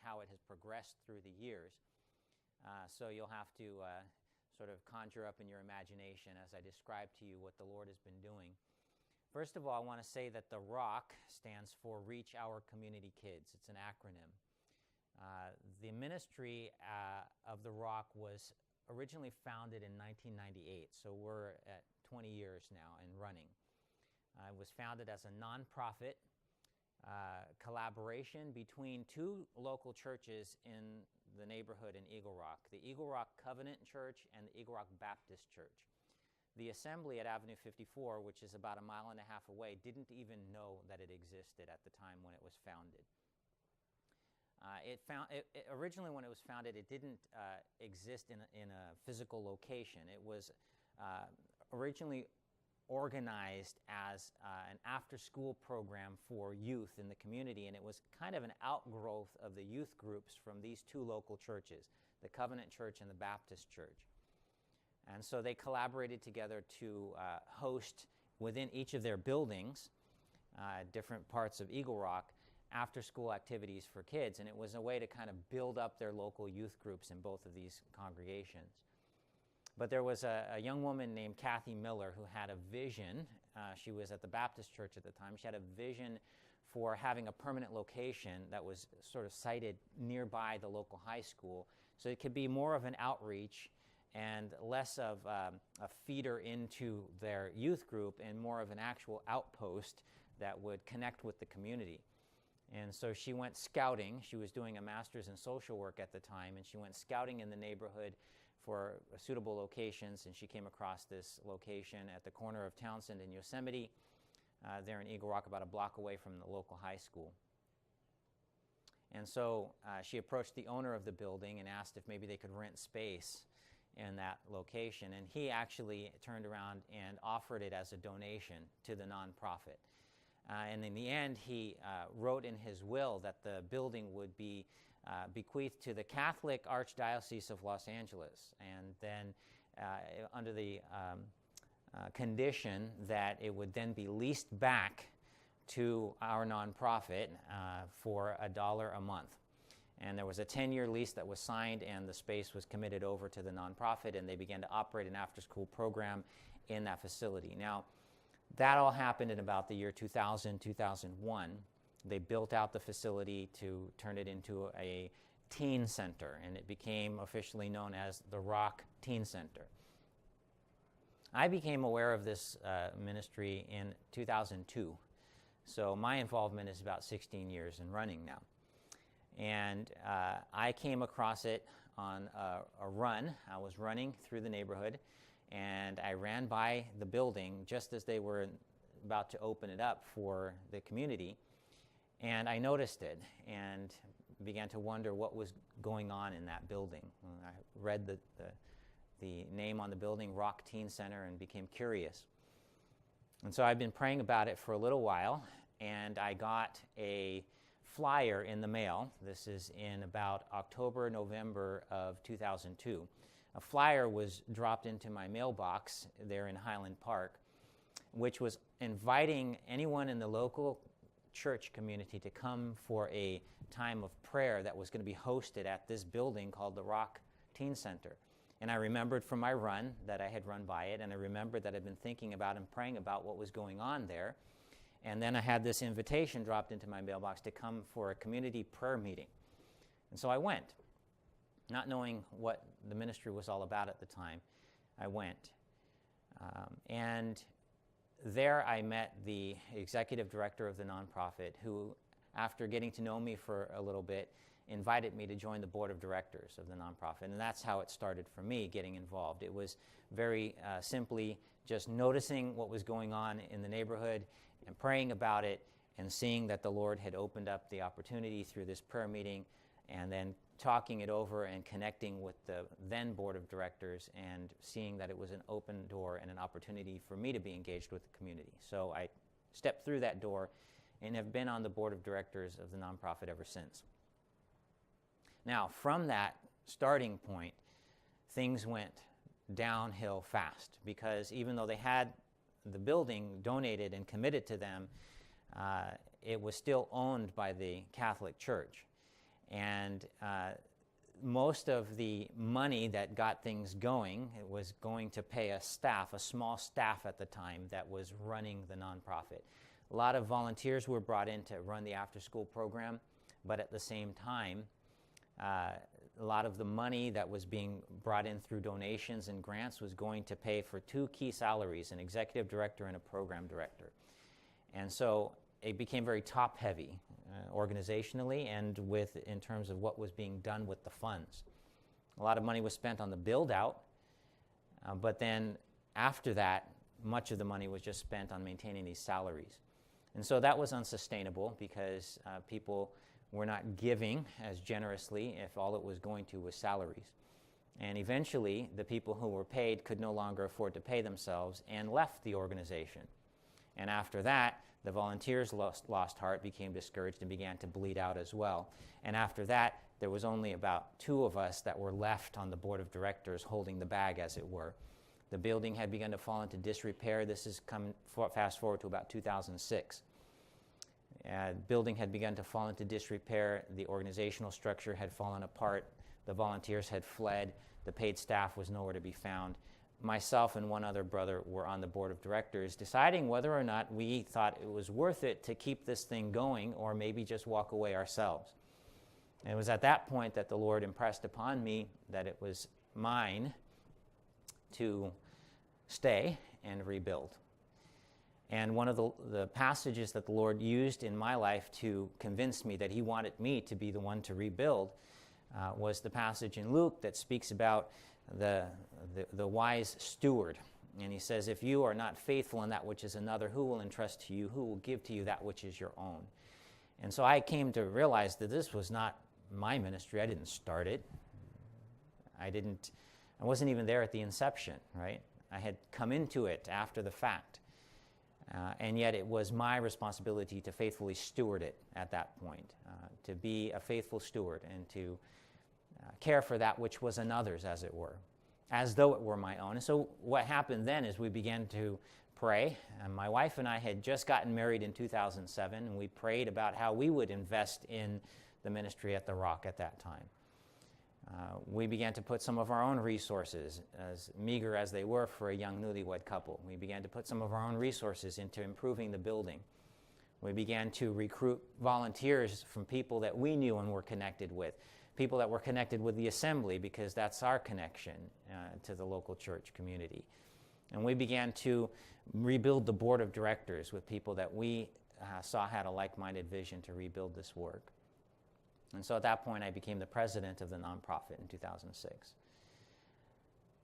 how it has progressed through the years. So you'll have to sort of conjure up in your imagination as I describe to you what the Lord has been doing. First of all, I want to say that the ROC stands for Reach Our Community Kids. It's an acronym. The ministry of the ROC was originally founded in 1998, so we're at 20 years now and running. It was founded as a nonprofit collaboration between two local churches in the neighborhood in Eagle Rock, the Eagle Rock Covenant Church and the Eagle Rock Baptist Church. The assembly at Avenue 54, which is about a mile and a half away, didn't even know that it existed at the time when it was founded. Originally, when it was founded, it didn't exist in a physical location. It was originally organized as an after-school program for youth in the community, and it was kind of an outgrowth of the youth groups from these two local churches, the Covenant Church and the Baptist Church. And so they collaborated together to host within each of their buildings, different parts of Eagle Rock, after-school activities for kids, and it was a way to kind of build up their local youth groups in both of these congregations. But there was a young woman named Kathy Miller who had a vision. She was at the Baptist Church at the time. She had a vision for having a permanent location that was sort of sited nearby the local high school, so it could be more of an outreach and less of a feeder into their youth group and more of an actual outpost that would connect with the community. And so she went scouting. She was doing a master's in social work at the time, and she went scouting in the neighborhood for suitable locations, and she came across this location at the corner of Townsend and Yosemite, there in Eagle Rock, about a block away from the local high school. And so she approached the owner of the building and asked if maybe they could rent space in that location, and he actually turned around and offered it as a donation to the nonprofit. And in the end, he wrote in his will that the building would be bequeathed to the Catholic Archdiocese of Los Angeles, and then under the condition that it would then be leased back to our nonprofit for $1 a month. And there was a 10-year lease that was signed, and the space was committed over to the nonprofit, and they began to operate an after-school program in that facility. Now, that all happened in about the year 2000, 2001. They built out the facility to turn it into a teen center, and it became officially known as the Rock Teen Center. I became aware of this ministry in 2002, so my involvement is about 16 years and running now. And I came across it on a run. I was running through the neighborhood, and I ran by the building just as they were about to open it up for the community, and I noticed it and began to wonder what was going on in that building. I read the name on the building, Rock Teen Center, and became curious. And so I've been praying about it for a little while, and I got a flyer in the mail. This is in about October, November of 2002. A flyer was dropped into my mailbox there in Highland Park, which was inviting anyone in the local church community to come for a time of prayer that was going to be hosted at this building called the Rock Teen Center. And I remembered from my run that I had run by it, and I remembered that I'd been thinking about and praying about what was going on there. And then I had this invitation dropped into my mailbox to come for a community prayer meeting. And so I went, not knowing what the ministry was all about at the time. I went. And there I met the executive director of the nonprofit, who, after getting to know me for a little bit, invited me to join the board of directors of the nonprofit. And that's how it started for me getting involved. It was very simply just noticing what was going on in the neighborhood and praying about it and seeing that the Lord had opened up the opportunity through this prayer meeting, and then talking it over and connecting with the then board of directors and seeing that it was an open door and an opportunity for me to be engaged with the community. So I stepped through that door and have been on the board of directors of the nonprofit ever since. Now, from that starting point, things went downhill fast, because even though they had the building donated and committed to them, it was still owned by the Catholic Church. And most of the money that got things going, it was going to pay a small staff at the time that was running the nonprofit. A lot of volunteers were brought in to run the after-school program, but at the same time, a lot of the money that was being brought in through donations and grants was going to pay for 2 key salaries, an executive director and a program director. And so it became very top-heavy organizationally and in terms of what was being done with the funds. A lot of money was spent on the build-out, but then after that, much of the money was just spent on maintaining these salaries. And so that was unsustainable because people were not giving as generously if all it was going to was salaries. And eventually, the people who were paid could no longer afford to pay themselves and left the organization. And after that, the volunteers lost heart, became discouraged, and began to bleed out as well. And after that, there was only about 2 of us that were left on the board of directors holding the bag, as it were. The building had begun to fall into disrepair. This is fast forward to about 2006. Building had begun to fall into disrepair. The organizational structure had fallen apart. The volunteers had fled. The paid staff was nowhere to be found. Myself and one other brother were on the board of directors, deciding whether or not we thought it was worth it to keep this thing going or maybe just walk away ourselves. And it was at that point that the Lord impressed upon me that it was mine to stay and rebuild. And one of the passages that the Lord used in my life to convince me that he wanted me to be the one to rebuild was the passage in Luke that speaks about the wise steward. And he says, if you are not faithful in that which is another, who will entrust to you? Who will give to you that which is your own? And so I came to realize that this was not my ministry. I didn't start it. I wasn't even there at the inception, right? I had come into it after the fact. And yet it was my responsibility to faithfully steward it at that point, to be a faithful steward and to care for that which was another's, as it were, as though it were my own. And so what happened then is we began to pray. And my wife and I had just gotten married in 2007, and we prayed about how we would invest in the ministry at the Rock at that time. We began to put some of our own resources, as meager as they were for a young newlywed couple. We began to put some of our own resources into improving the building. We began to recruit volunteers from people that we knew and were connected with, people that were connected with the assembly, because that's our connection to the local church community. And we began to rebuild the board of directors with people that we saw had a like-minded vision to rebuild this work. And so at that point, I became the president of the nonprofit in 2006.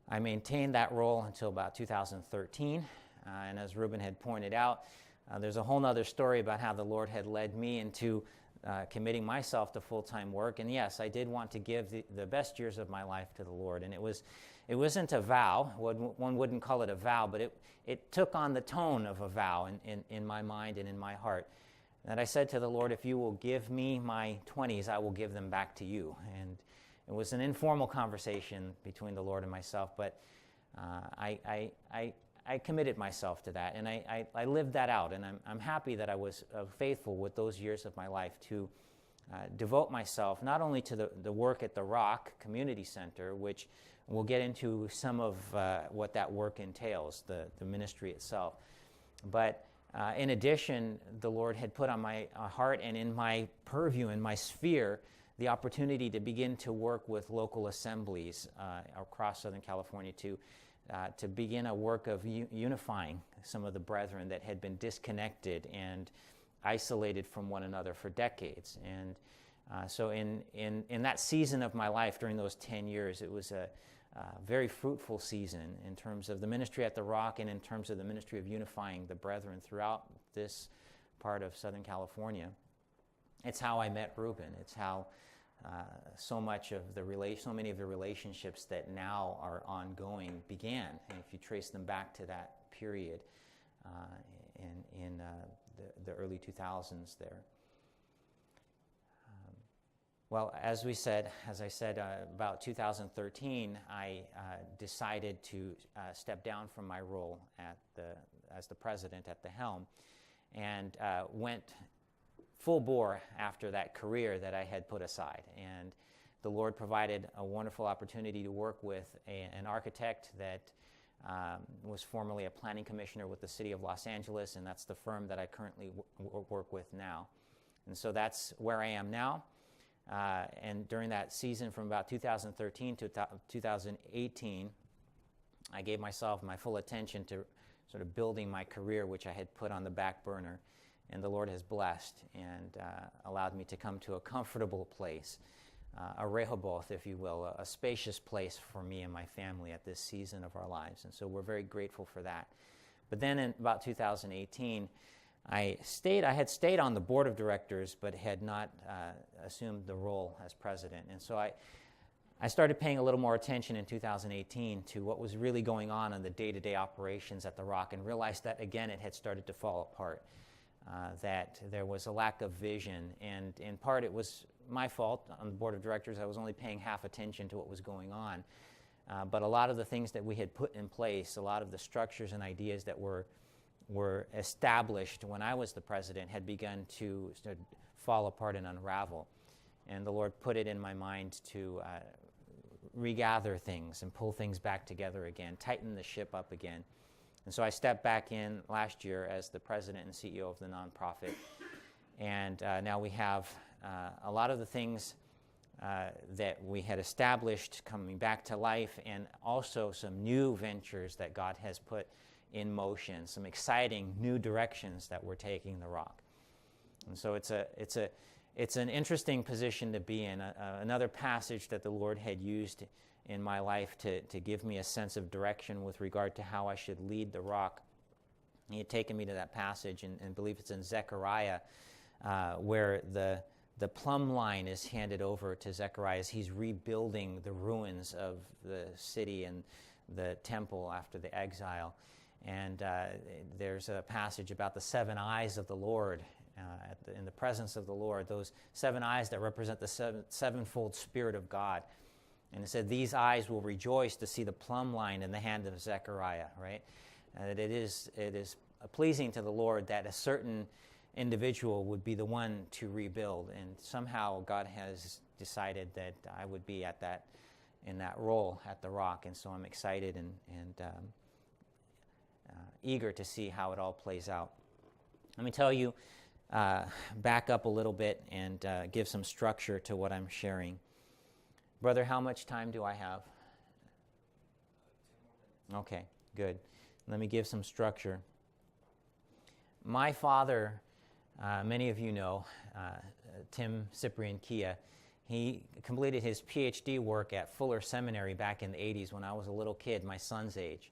I maintained that role until about 2013. And as Ruben had pointed out, there's a whole other story about how the Lord had led me into committing myself to full-time work. And yes, I did want to give the best years of my life to the Lord. And it wasn't a vow. One wouldn't call it a vow, but it took on the tone of a vow in my mind and in my heart. That I said to the Lord, if you will give me my 20s, I will give them back to you. And it was an informal conversation between the Lord and myself, but I committed myself to that, and I lived that out. And I'm happy that I was faithful with those years of my life to devote myself not only to the work at the Rock Community Center, which we'll get into some of what that work entails, the ministry itself, but in addition, the Lord had put on my heart and in my purview, in my sphere, the opportunity to begin to work with local assemblies across Southern California to begin a work of unifying some of the brethren that had been disconnected and isolated from one another for decades. And so in that season of my life, during those 10 years, it was a very fruitful season in terms of the ministry at the Rock and in terms of the ministry of unifying the brethren throughout this part of Southern California. It's how I met Ruben. It's how so many of the relationships that now are ongoing began. And if you trace them back to that period in the early 2000s there. Well, as I said, about 2013, I decided to step down from my role as the president at the helm, and went full bore after that career that I had put aside. And the Lord provided a wonderful opportunity to work with an architect that was formerly a planning commissioner with the city of Los Angeles, and that's the firm that I currently work with now. And so that's where I am now. And during that season from about 2013 to 2018, I gave myself my full attention to sort of building my career, which I had put on the back burner. And the Lord has blessed and allowed me to come to a comfortable place, a Rehoboth, if you will, a spacious place for me and my family at this season of our lives. And so we're very grateful for that. But then in about 2018, I had stayed on the board of directors, but had not assumed the role as president. And so I started paying a little more attention in 2018 to what was really going on in the day-to-day operations at the Rock, and realized that, again, it had started to fall apart, that there was a lack of vision. And in part, it was my fault on the board of directors. I was only paying half attention to what was going on. But a lot of the things that we had put in place, a lot of the structures and ideas that were established when I was the president had begun to sort of fall apart and unravel. And the Lord put it in my mind to regather things and pull things back together again, tighten the ship up again. And so I stepped back in last year as the president and CEO of the nonprofit. And now we have a lot of the things that we had established coming back to life, and also some new ventures that God has put in motion, some exciting new directions that we're taking the Rock. And so it's an interesting position to be in. Another passage that the Lord had used in my life to give me a sense of direction with regard to how I should lead the Rock. He had taken me to that passage, and believe it's in Zechariah, where the plumb line is handed over to Zechariah as he's rebuilding the ruins of the city and the temple after the exile. And there's a passage about the 7 eyes of the Lord in the presence of the Lord, those 7 eyes that represent the sevenfold Spirit of God. And it said, these eyes will rejoice to see the plumb line in the hand of Zechariah, right? That it is pleasing to the Lord that a certain individual would be the one to rebuild. And somehow God has decided that I would be in that role at the Rock. And so I'm excited and eager to see how it all plays out. Let me tell you, back up a little bit and give some structure to what I'm sharing. Brother, how much time do I have? Okay, good. Let me give some structure. My father, many of you know, Tim Cyprian Kia, he completed his PhD work at Fuller Seminary back in the 80s when I was a little kid, my son's age.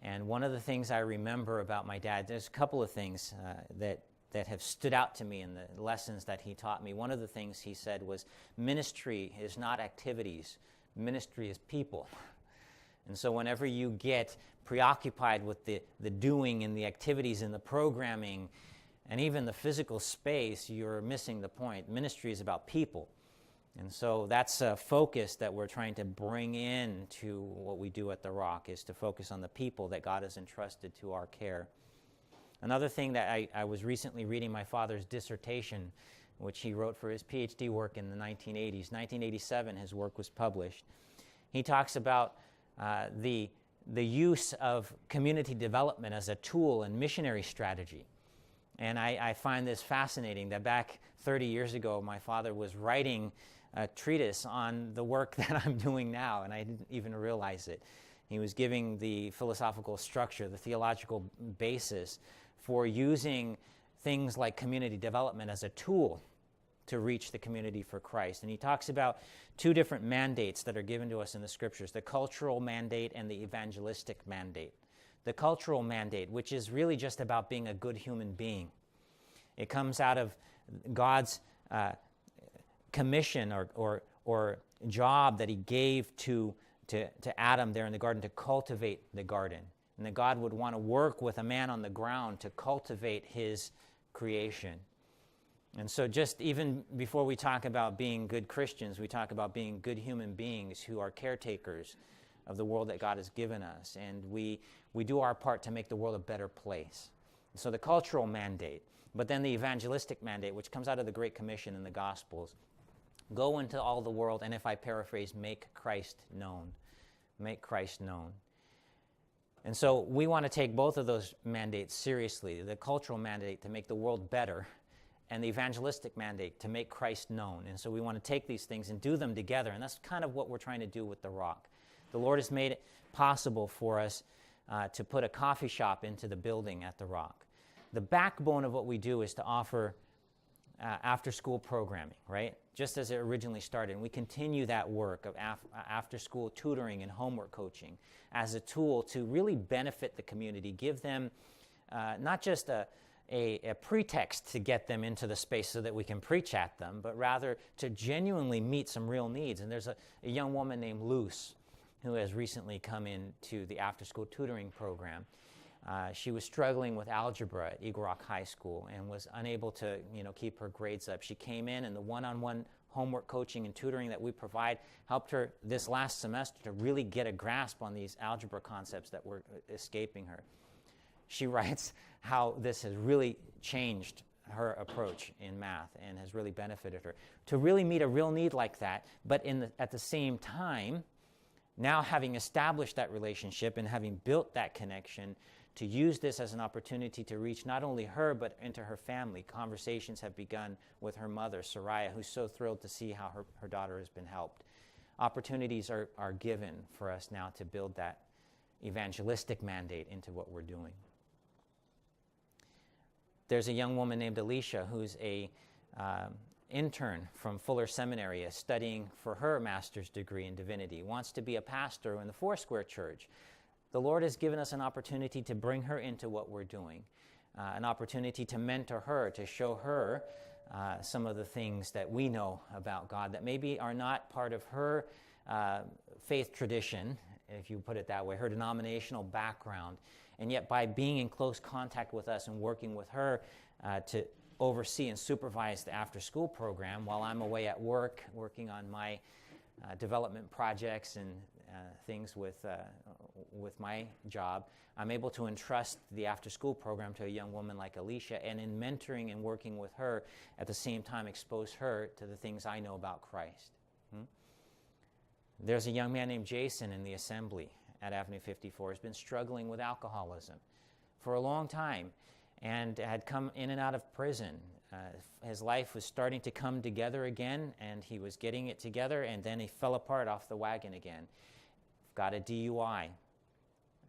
And one of the things I remember about my dad, there's a couple of things that have stood out to me in the lessons that he taught me. One of the things he said was, ministry is not activities, ministry is people. And so whenever you get preoccupied with the doing and the activities and the programming and even the physical space, you're missing the point. Ministry is about people. And so that's a focus that we're trying to bring in to what we do at the Rock, is to focus on the people that God has entrusted to our care. Another thing that I was recently reading my father's dissertation, which he wrote for his PhD work in the 1980s. 1987, his work was published. He talks about the use of community development as a tool in missionary strategy. And I find this fascinating, that back 30 years ago, my father was writing a treatise on the work that I'm doing now, and I didn't even realize it. He was giving the philosophical structure, the theological basis for using things like community development as a tool to reach the community for Christ. And he talks about 2 different mandates that are given to us in the Scriptures, the cultural mandate and the evangelistic mandate. The cultural mandate, which is really just about being a good human being. It comes out of God's commission or job that he gave to Adam there in the garden to cultivate the garden. And that God would want to work with a man on the ground to cultivate his creation. And so just even before we talk about being good Christians, we talk about being good human beings who are caretakers of the world that God has given us. And we do our part to make the world a better place. So the cultural mandate. But then the evangelistic mandate, which comes out of the Great Commission in the Gospels, go into all the world, and if I paraphrase, make Christ known. Make Christ known. And so we want to take both of those mandates seriously, the cultural mandate to make the world better, and the evangelistic mandate to make Christ known. And so we want to take these things and do them together, and that's kind of what we're trying to do with the Rock. The Lord has made it possible for us to put a coffee shop into the building at the Rock. The backbone of what we do is to offer after-school programming, right? Just as it originally started. And we continue that work of after-school tutoring and homework coaching as a tool to really benefit the community, give them not just a pretext to get them into the space so that we can preach at them, but rather to genuinely meet some real needs. And there's a young woman named Luce who has recently come into the after-school tutoring program. She was struggling with algebra at Eagle Rock High School and was unable to, keep her grades up. She came in, and the one-on-one homework coaching and tutoring that we provide helped her this last semester to really get a grasp on these algebra concepts that were escaping her. She writes how this has really changed her approach in math and has really benefited her. To really meet a real need like that, but at the same time, now having established that relationship and having built that connection, to use this as an opportunity to reach not only her, but into her family. Conversations have begun with her mother, Soraya, who's so thrilled to see how her daughter has been helped. Opportunities are given for us now to build that evangelistic mandate into what we're doing. There's a young woman named Alicia who's a intern from Fuller Seminary, studying for her master's degree in divinity, wants to be a pastor in the Foursquare Church. The Lord has given us an opportunity to bring her into what we're doing, an opportunity to mentor her, to show her some of the things that we know about God that maybe are not part of her faith tradition, if you put it that way, her denominational background. And yet by being in close contact with us and working with her to oversee and supervise the after-school program while I'm away at work, working on my development projects and things with my job, I'm able to entrust the after-school program to a young woman like Alicia, and in mentoring and working with her, at the same time expose her to the things I know about Christ. There's a young man named Jason in the assembly at Avenue 54 who's been struggling with alcoholism for a long time and had come in and out of prison. His life was starting to come together again, and he was getting it together, and then he fell apart off the wagon again. Got a DUI,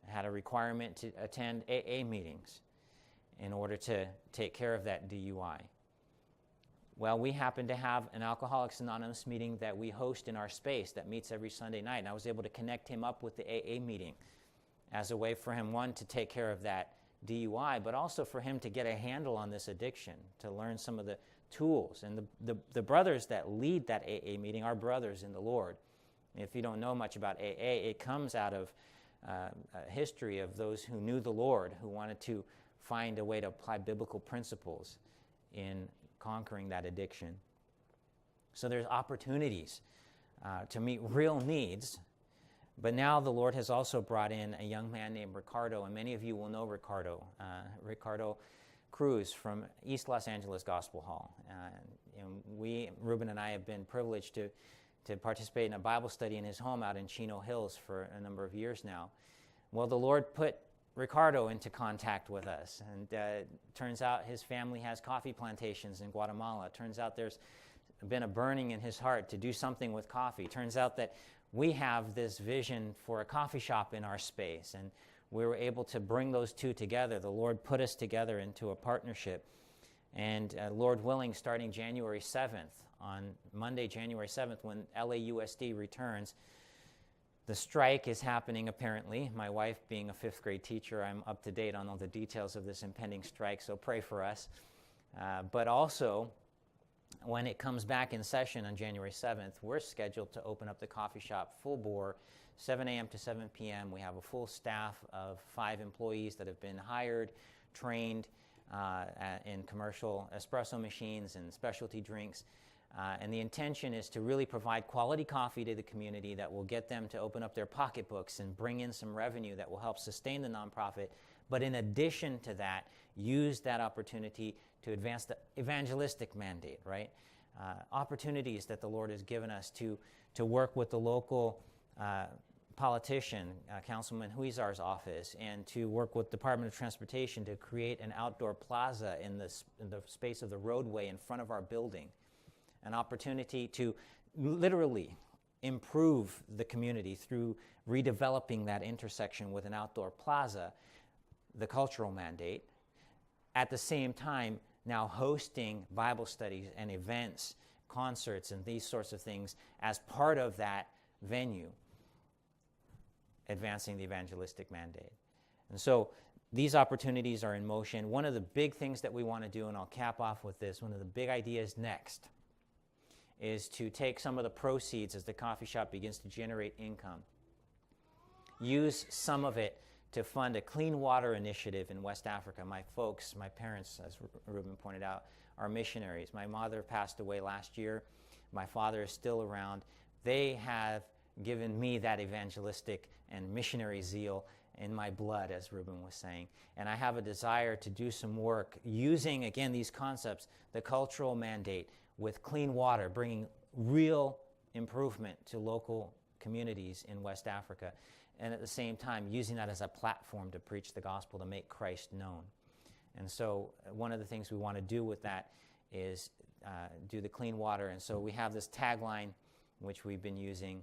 had a requirement to attend AA meetings in order to take care of that DUI. Well, we happen to have an Alcoholics Anonymous meeting that we host in our space that meets every Sunday night, and I was able to connect him up with the AA meeting as a way for him, one, to take care of that DUI, but also for him to get a handle on this addiction, to learn some of the tools. And the brothers that lead that AA meeting are brothers in the Lord. If you don't know much about AA, it comes out of a history of those who knew the Lord, who wanted to find a way to apply biblical principles in conquering that addiction. So there's opportunities to meet real needs. But now the Lord has also brought in a young man named Ricardo, and many of you will know Ricardo. Ricardo Cruz from East Los Angeles Gospel Hall. Reuben and I have been privileged to participate in a Bible study in his home out in Chino Hills for a number of years now. Well, the Lord put Ricardo into contact with us, and turns out his family has coffee plantations in Guatemala. Turns out there's been a burning in his heart to do something with coffee. Turns out that we have this vision for a coffee shop in our space, and we were able to bring those two together. The Lord put us together into a partnership, and Lord willing, starting January 7th, on Monday, January 7th, when LAUSD returns, the strike is happening apparently. My wife, being a fifth grade teacher, I'm up to date on all the details of this impending strike, so pray for us. But also, when it comes back in session on January 7th, we're scheduled to open up the coffee shop full bore, 7 a.m. to 7 p.m. We have a full staff of 5 employees that have been hired, trained in commercial espresso machines and specialty drinks. And the intention is to really provide quality coffee to the community that will get them to open up their pocketbooks and bring in some revenue that will help sustain the nonprofit. But in addition to that, use that opportunity to advance the evangelistic mandate, right? Opportunities that the Lord has given us to work with the local politician, Councilman Huizar's office, and to work with Department of Transportation to create an outdoor plaza in the space of the roadway in front of our building. An opportunity to literally improve the community through redeveloping that intersection with an outdoor plaza, the cultural mandate. At the same time, now hosting Bible studies and events, concerts, and these sorts of things as part of that venue, advancing the evangelistic mandate. And so these opportunities are in motion. One of the big things that we want to do, and I'll cap off with this, one of the big ideas next is to take some of the proceeds as the coffee shop begins to generate income, use some of it to fund a clean water initiative in West Africa. My folks, my parents, as Ruben pointed out, are missionaries. My mother passed away last year. My father is still around. They have given me that evangelistic and missionary zeal in my blood, as Ruben was saying. And I have a desire to do some work using, again, these concepts, the cultural mandate with clean water, bringing real improvement to local communities in West Africa, and at the same time using that as a platform to preach the gospel, to make Christ known. And so one of the things we want to do with that is do the clean water. And so we have this tagline, which we've been using,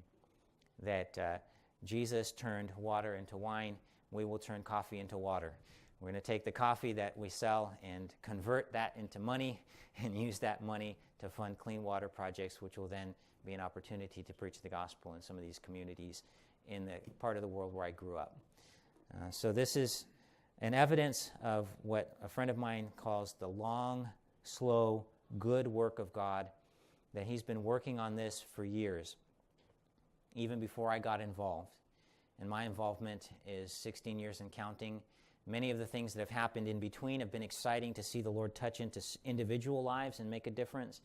that Jesus turned water into wine, we will turn coffee into water. We're going to take the coffee that we sell and convert that into money and use that money to fund clean water projects, which will then be an opportunity to preach the gospel in some of these communities in the part of the world where I grew up. So this is an evidence of what a friend of mine calls the long, slow, good work of God, that he's been working on this for years, even before I got involved. And my involvement is 16 years and counting. Many of the things that have happened in between have been exciting to see the Lord touch into individual lives and make a difference,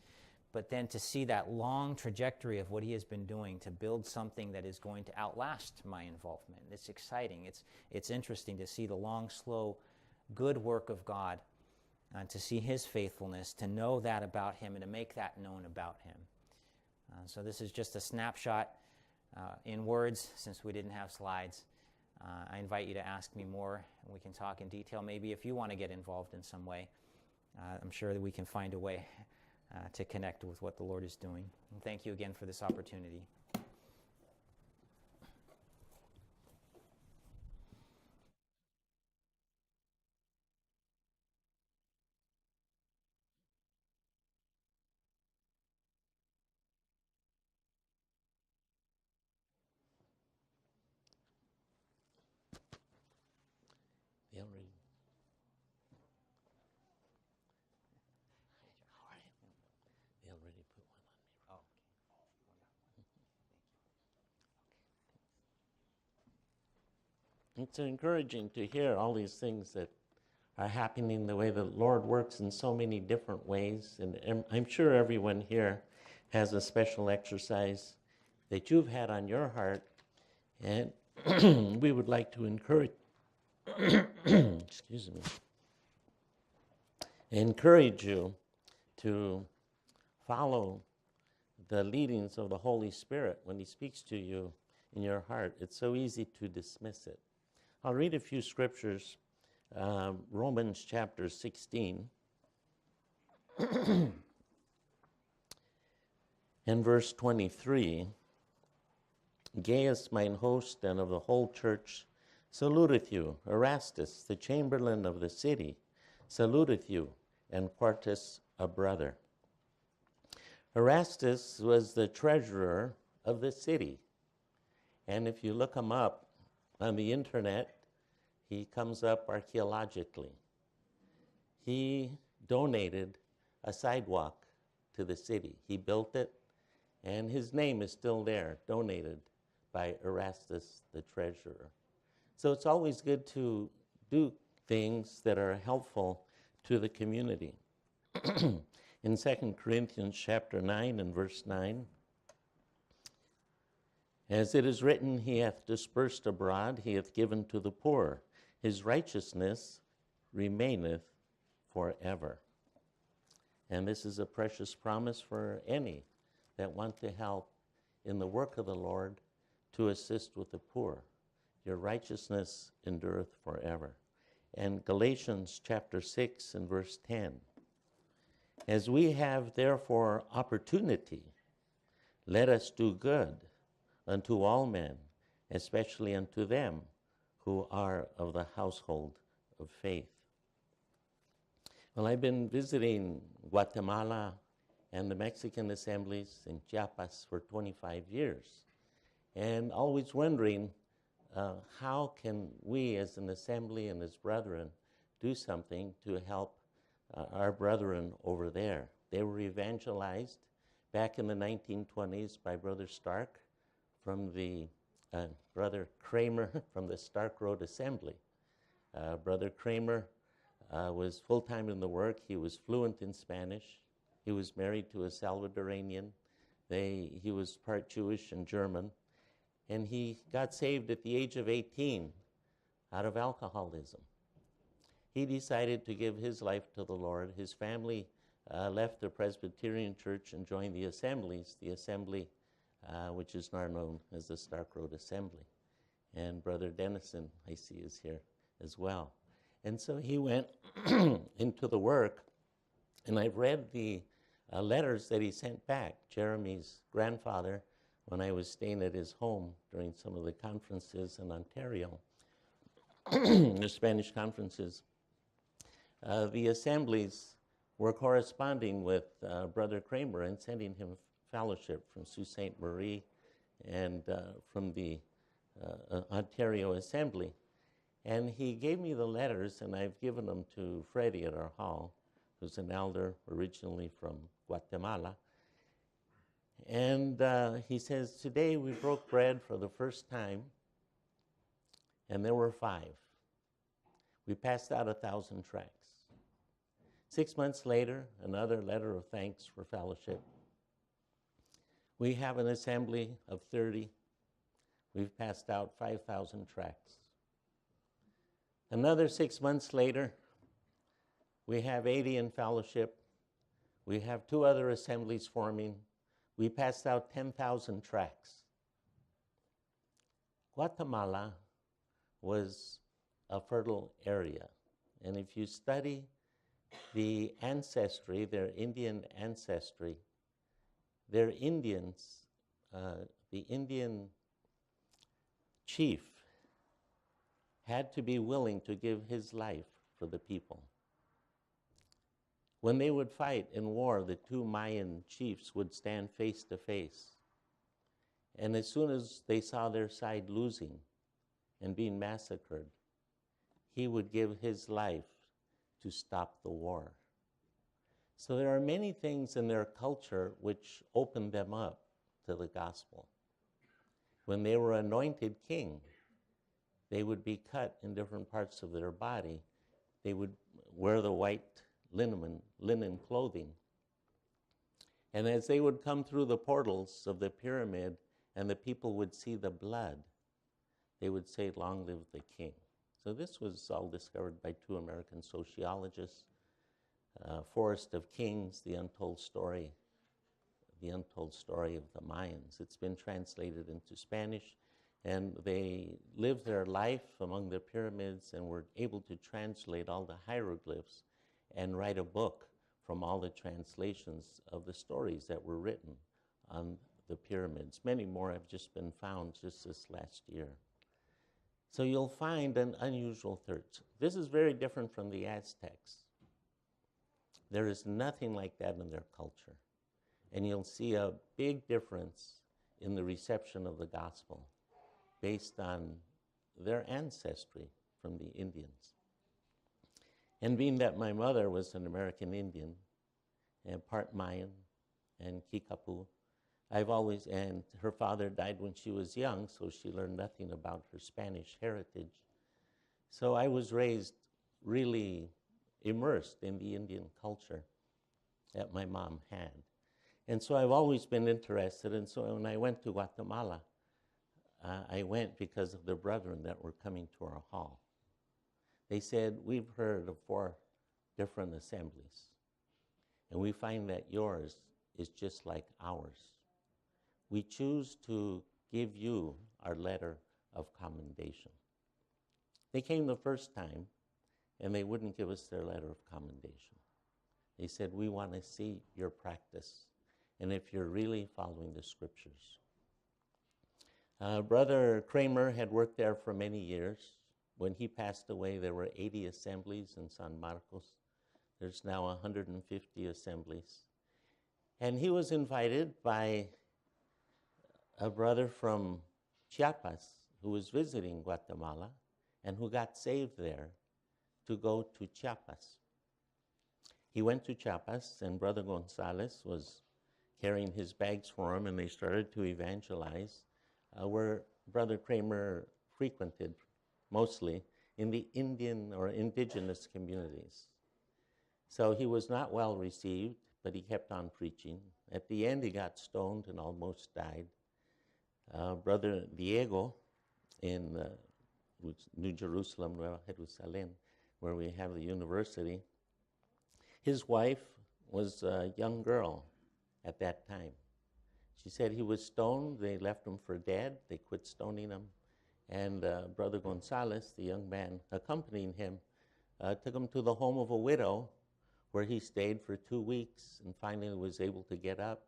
but then to see that long trajectory of what he has been doing to build something that is going to outlast my involvement. It's exciting. It's interesting to see the long, slow, good work of God, to see his faithfulness, to know that about him, and to make that known about him. So this is just a snapshot in words, since we didn't have slides. I invite you to ask me more, and we can talk in detail. Maybe if you want to get involved in some way, I'm sure that we can find a way to connect with what the Lord is doing. And thank you again for this opportunity. They already put one on me. Oh. It's encouraging to hear all these things that are happening, the way the Lord works in so many different ways. And I'm sure everyone here has a special exercise that you've had on your heart. And we would like to encourage encourage you to follow the leadings of the Holy Spirit when he speaks to you in your heart. It's so easy to dismiss it. I'll read a few scriptures. Romans chapter 16 and verse 23. Gaius, mine host, and of the whole church, saluteth you. Erastus, the chamberlain of the city, saluteth you, and Quartus, a brother. Erastus was the treasurer of the city. And if you look him up on the internet, he comes up archaeologically. He donated a sidewalk to the city. He built it, and his name is still there, donated by Erastus, the treasurer. So it's always good to do things that are helpful to the community. In 2 Corinthians chapter 9 and verse 9, as it is written, he hath dispersed abroad, he hath given to the poor. His righteousness remaineth forever. And this is a precious promise for any that want to help in the work of the Lord to assist with the poor. Your righteousness endureth forever. And Galatians chapter 6 and verse 10. As we have therefore opportunity, let us do good unto all men, especially unto them who are of the household of faith. Well, I've been visiting Guatemala and the Mexican assemblies in Chiapas for 25 years, and always wondering how can we as an assembly and as brethren do something to help our brethren over there. They were evangelized back in the 1920s by Brother Stark from the Brother Kramer from the Stark Road Assembly. Brother Kramer was full-time in the work. He was fluent in Spanish. He was married to a Salvadoranian. He was part Jewish and German. And he got saved at the age of 18 out of alcoholism. He decided to give his life to the Lord. His family left the Presbyterian Church and joined the assemblies, the assembly which is now known as the Stark Road Assembly. And Brother Dennison, I see, is here as well. And so he went into the work, and I've read the letters that he sent back. Jeremy's grandfather, when I was staying at his home during some of the conferences in Ontario, the Spanish conferences, the assemblies were corresponding with Brother Kramer and sending him fellowship from Sault Ste. Marie and from the Ontario Assembly. And he gave me the letters, and I've given them to Freddie at our hall, who's an elder originally from Guatemala. And he says, today we broke bread for the first time, and there were 5. We passed out 1,000 tracts. 6 months later, another letter of thanks for fellowship. We have an assembly of 30. We've passed out 5,000 tracts. Another 6 months later, we have 80 in fellowship. We have 2 other assemblies forming. We passed out 10,000 tracts. Guatemala was a fertile area. And if you study the ancestry, their Indian ancestry, their Indians, the Indian chief had to be willing to give his life for the people. When they would fight in war, the 2 Mayan chiefs would stand face to face. And as soon as they saw their side losing and being massacred, he would give his life to stop the war. So there are many things in their culture which opened them up to the gospel. When they were anointed king, they would be cut in different parts of their body. They would wear the white linen clothing. And as they would come through the portals of the pyramid and the people would see the blood, they would say, "Long live the king." So this was all discovered by 2 American sociologists, Forest of Kings, the untold story of the Mayans. It's been translated into Spanish, and they lived their life among the pyramids and were able to translate all the hieroglyphs and write a book from all the translations of the stories that were written on the pyramids. Many more have just been found just this last year. So you'll find an unusual thirst. This is very different from the Aztecs. There is nothing like that in their culture. And you'll see a big difference in the reception of the gospel based on their ancestry from the Indians. And being that my mother was an American Indian and part Mayan and Kickapoo, and her father died when she was young, so she learned nothing about her Spanish heritage. So I was raised really immersed in the Indian culture that my mom had. And so I've always been interested, and so when I went to Guatemala, I went because of the brethren that were coming to our hall. They said, "We've heard of 4 different assemblies, and we find that yours is just like ours. We choose to give you our letter of commendation. They came the first time, and they wouldn't give us their letter of commendation. They said, we want to see your practice, and if you're really following the scriptures. Brother Kramer had worked there for many years. When he passed away, there were 80 assemblies in San Marcos. There's now 150 assemblies. And he was invited by a brother from Chiapas who was visiting Guatemala and who got saved there to go to Chiapas. He went to Chiapas, and Brother Gonzalez was carrying his bags for him, and they started to evangelize where Brother Kramer frequented mostly in the Indian or indigenous communities. So he was not well received, but he kept on preaching. At the end, he got stoned and almost died. Brother Diego in New Jerusalem, Nueva Jerusalén, where we have the university, his wife was a young girl at that time. She said he was stoned. They left him for dead. They quit stoning him. And Brother Gonzalez, the young man accompanying him, took him to the home of a widow where he stayed for 2 weeks and finally was able to get up.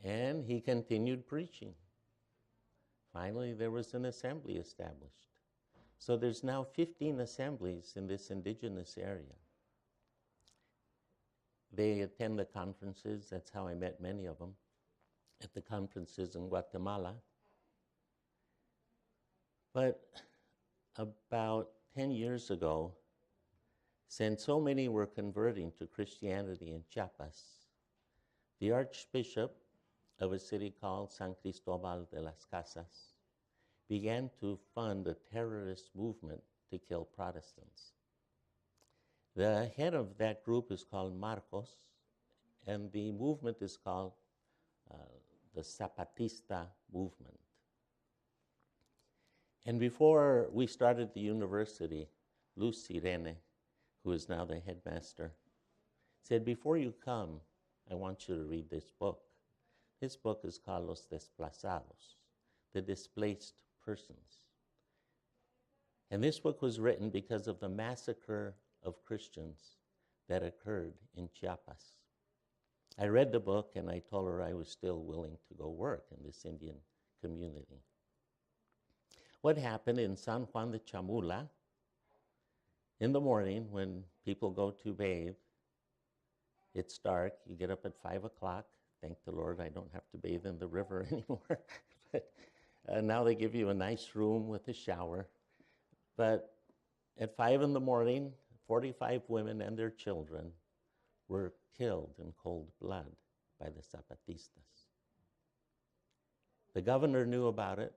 And he continued preaching. Finally, there was an assembly established. So there's now 15 assemblies in this indigenous area. They attend the conferences. That's how I met many of them, at the conferences in Guatemala. But about 10 years ago, since so many were converting to Christianity in Chiapas, the Archbishop of a city called San Cristobal de las Casas began to fund a terrorist movement to kill Protestants. The head of that group is called Marcos, and the movement is called the Zapatista movement. And before we started the university, Luz Sirene, who is now the headmaster, said, before you come, I want you to read this book. This book is called Los Desplazados, the displaced persons. And this book was written because of the massacre of Christians that occurred in Chiapas. I read the book and I told her I was still willing to go work in this Indian community. What happened in San Juan de Chamula, in the morning when people go to bathe, it's dark, you get up at 5 o'clock. Thank the Lord I don't have to bathe in the river anymore. But now they give you a nice room with a shower. But at 5 in the morning, 45 women and their children were killed in cold blood by the Zapatistas. The governor knew about it.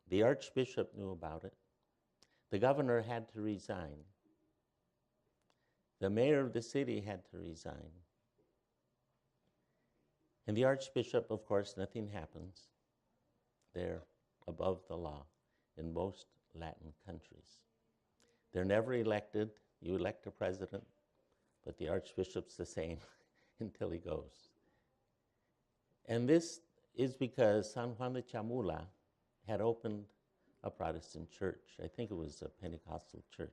The archbishop knew about it. The governor had to resign. The mayor of the city had to resign. And the archbishop, of course, nothing happens. They're above the law in most Latin countries. They're never elected. You elect a president, but the archbishop's the same until he goes. And this is because San Juan de Chamula had opened a Protestant church. I think it was a Pentecostal church.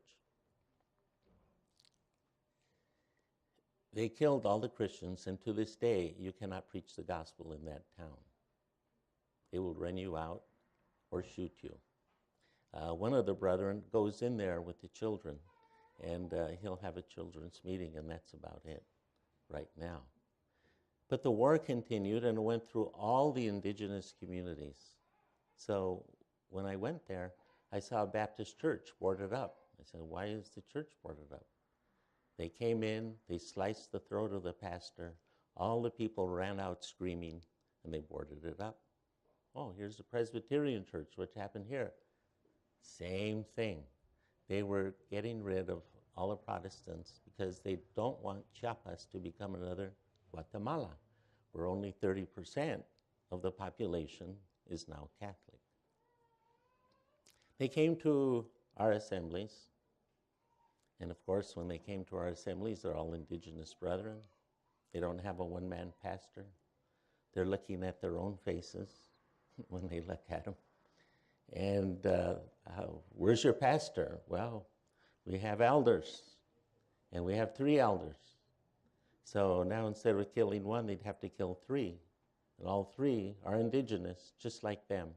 They killed all the Christians, and to this day, you cannot preach the gospel in that town. They will run you out or shoot you. One of the brethren goes in there with the children, and he'll have a children's meeting, and that's about it right now. But the war continued, and it went through all the indigenous communities. So when I went there, I saw a Baptist church boarded up. I said, why is the church boarded up? They came in, they sliced the throat of the pastor. All the people ran out screaming, and they boarded it up. Oh, here's the Presbyterian church. What happened here? Same thing. They were getting rid of all the Protestants because they don't want Chiapas to become another Guatemala, where only 30% of the population is now Catholic. They came to our assemblies. And of course, when they came to our assemblies, they're all indigenous brethren. They don't have a one-man pastor. They're looking at their own faces when they look at him. And where's your pastor? Well, we have elders, and we have 3 elders. So now instead of killing 1, they'd have to kill 3. And all 3 are indigenous, just like them.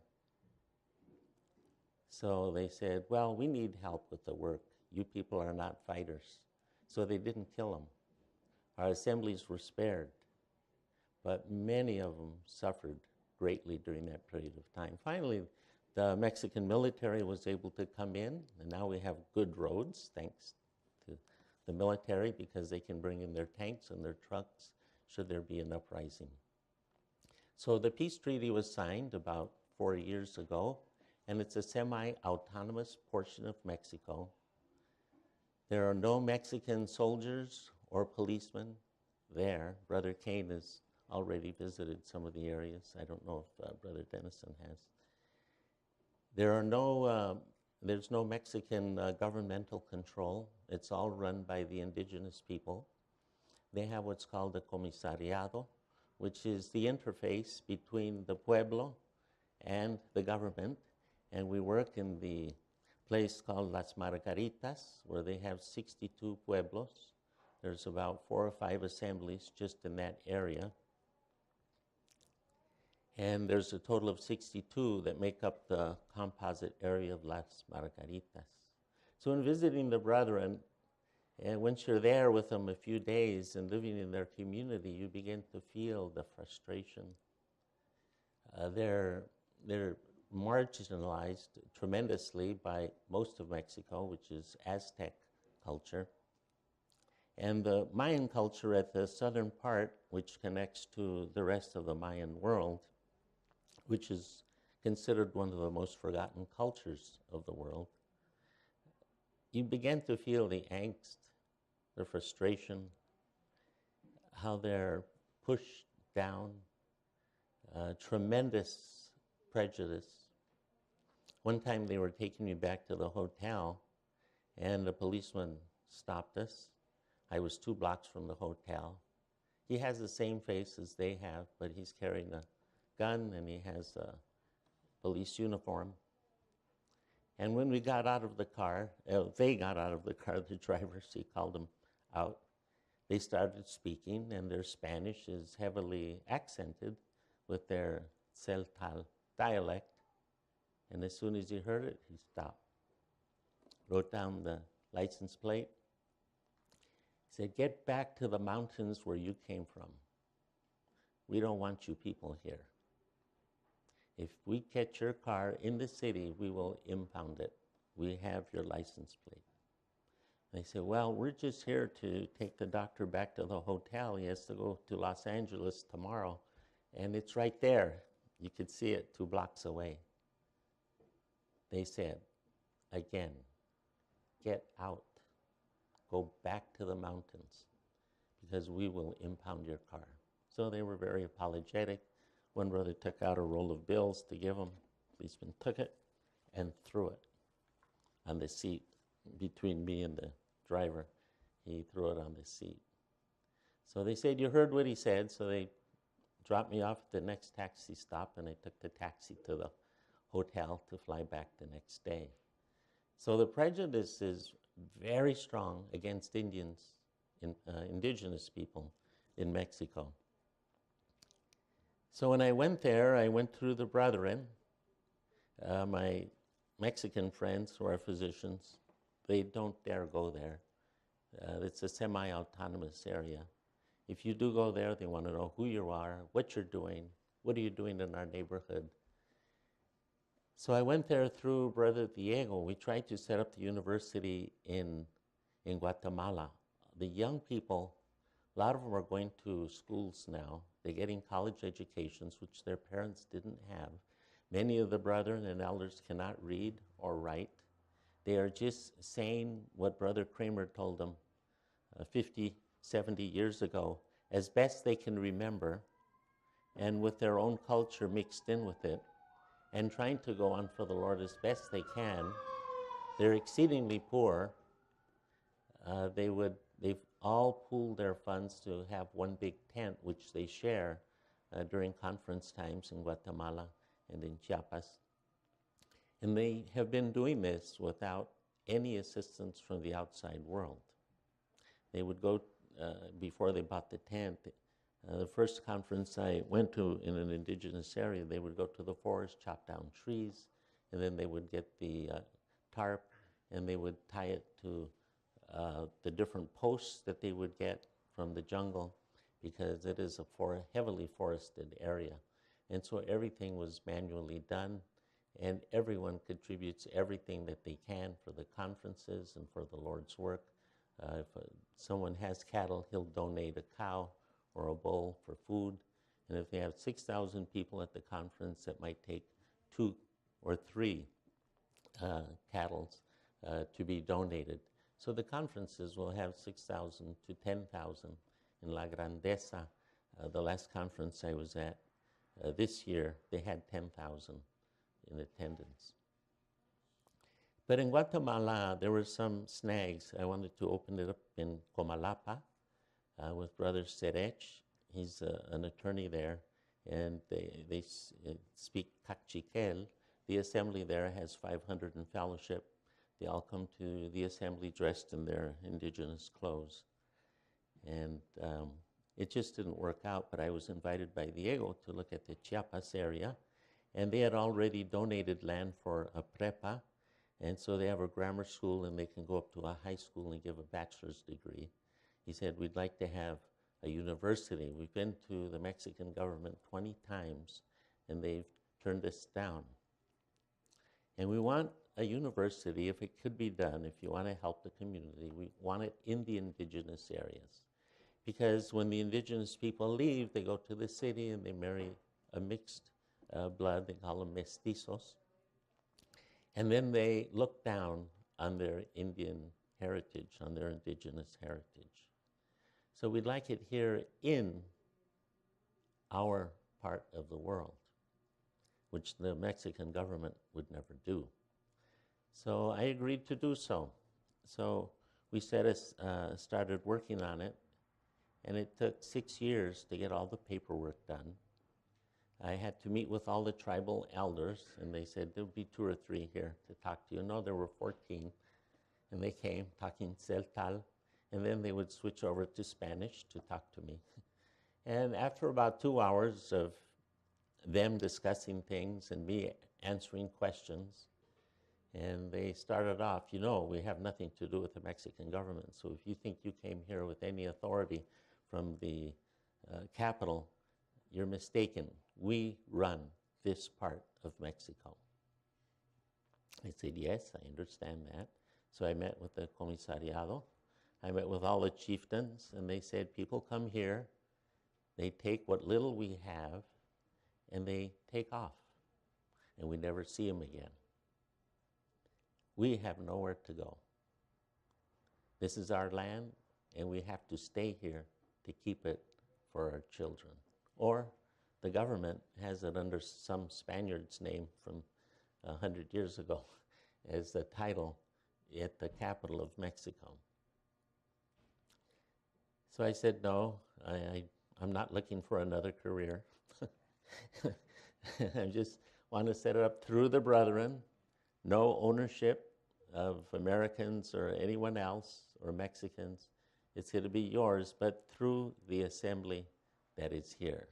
So they said, well, we need help with the work. You people are not fighters. So they didn't kill them. Our assemblies were spared. But many of them suffered greatly during that period of time. Finally, the Mexican military was able to come in, and now we have good roads, thanks to the military, because they can bring in their tanks and their trucks should there be an uprising. So the peace treaty was signed about 4 years ago, and it's a semi-autonomous portion of Mexico. There are no Mexican soldiers or policemen there. Brother Kane has already visited some of the areas. I don't know if Brother Dennison has. There's no Mexican governmental control. It's all run by the indigenous people. They have what's called a comisariado, which is the interface between the pueblo and the government. And we work in the place called Las Margaritas, where they have 62 pueblos. There's about 4 or 5 assemblies just in that area. And there's a total of 62 that make up the composite area of Las Margaritas. So in visiting the brethren, and once you're there with them a few days and living in their community, you begin to feel the frustration. They're marginalized tremendously by most of Mexico, which is Aztec culture. And the Mayan culture at the southern part, which connects to the rest of the Mayan world, which is considered one of the most forgotten cultures of the world, you begin to feel the angst, the frustration, how they're pushed down, tremendous prejudice. One time they were taking me back to the hotel, and the policeman stopped us. I was 2 blocks from the hotel. He has the same face as they have, but he's carrying a gun and he has a police uniform. And when we got out of the car, they got out of the car, the drivers, he called them out. They started speaking, and their Spanish is heavily accented with their Celtal dialect. And as soon as he heard it, he stopped, wrote down the license plate, said, "Get back to the mountains where you came from. We don't want you people here. If we catch your car in the city, we will impound it. We have your license plate." They said, "Well, we're just here to take the doctor back to the hotel. He has to go to Los Angeles tomorrow, and it's right there. You could see it 2 blocks away." They said, again, "Get out. Go back to the mountains, because we will impound your car." So they were very apologetic. One brother took out a roll of bills to give them. The policeman took it and threw it on the seat between me and the driver. He threw it on the seat. So they said, "You heard what he said." So they dropped me off at the next taxi stop, and I took the taxi to the hotel to fly back the next day. So the prejudice is very strong against Indians, indigenous people in Mexico. So when I went there, I went through the brethren. My Mexican friends who are physicians, they don't dare go there. It's a semi-autonomous area. If you do go there, they want to know who you are, what you're doing, what are you doing in our neighborhood. So I went there through Brother Diego. We tried to set up the university in Guatemala. The young people, a lot of them are going to schools now. They're getting college educations, which their parents didn't have. Many of the brethren and elders cannot read or write. They are just saying what Brother Kramer told them 50, 70 years ago, as best they can remember, and with their own culture mixed in with it, and trying to go on for the Lord as best they can. They're exceedingly poor. They've all pool their funds to have one big tent, which they share during conference times in Guatemala and in Chiapas. And they have been doing this without any assistance from the outside world. They would go, before they bought the tent, the first conference I went to in an indigenous area, they would go to the forest, chop down trees, and then they would get the tarp and they would tie it to the different posts that they would get from the jungle, because it is a heavily forested area. And so everything was manually done, and everyone contributes everything that they can for the conferences and for the Lord's work. If someone has cattle, he'll donate a cow or a bull for food. And if they have 6,000 people at the conference, it might take 2 or 3 cattle to be donated. So the conferences will have 6,000 to 10,000 in La Grandeza. The last conference I was at this year, they had 10,000 in attendance. But in Guatemala, there were some snags. I wanted to open it up in Comalapa with Brother Serech. He's an attorney there, and they speak Cachiquel. The assembly there has 500 in fellowship. They all come to the assembly dressed in their indigenous clothes. And it just didn't work out, but I was invited by Diego to look at the Chiapas area, and they had already donated land for a prepa, and so they have a grammar school and they can go up to a high school and give a bachelor's degree. He said, we'd like to have a university. We've been to the Mexican government 20 times, and they've turned us down. And we want a university, if it could be done, if you want to help the community, we want it in the indigenous areas. Because when the indigenous people leave, they go to the city and they marry a mixed blood, they call them mestizos. And then they look down on their Indian heritage, on their indigenous heritage. So we'd like it here in our part of the world, which the Mexican government would never do. So I agreed to do so. So we started working on it, and it took 6 years to get all the paperwork done. I had to meet with all the tribal elders, and they said, there'll be 2 or 3 here to talk to you. No, there were 14, and they came talking Celtal, and then they would switch over to Spanish to talk to me. And after about 2 hours of them discussing things and me answering questions, and they started off, you know, we have nothing to do with the Mexican government, so if you think you came here with any authority from the capital, you're mistaken. We run this part of Mexico. I said, yes, I understand that. So I met with the comisariado. I met with all the chieftains, and they said, people come here, they take what little we have, and they take off, and we never see them again. We have nowhere to go. This is our land, and we have to stay here to keep it for our children. Or the government has it under some Spaniard's name from 100 years ago as the title at the capital of Mexico. So I said, no, I'm not looking for another career. I just want to set it up through the brethren, no ownership of Americans or anyone else or Mexicans. It's going to be yours, but through the assembly that is here.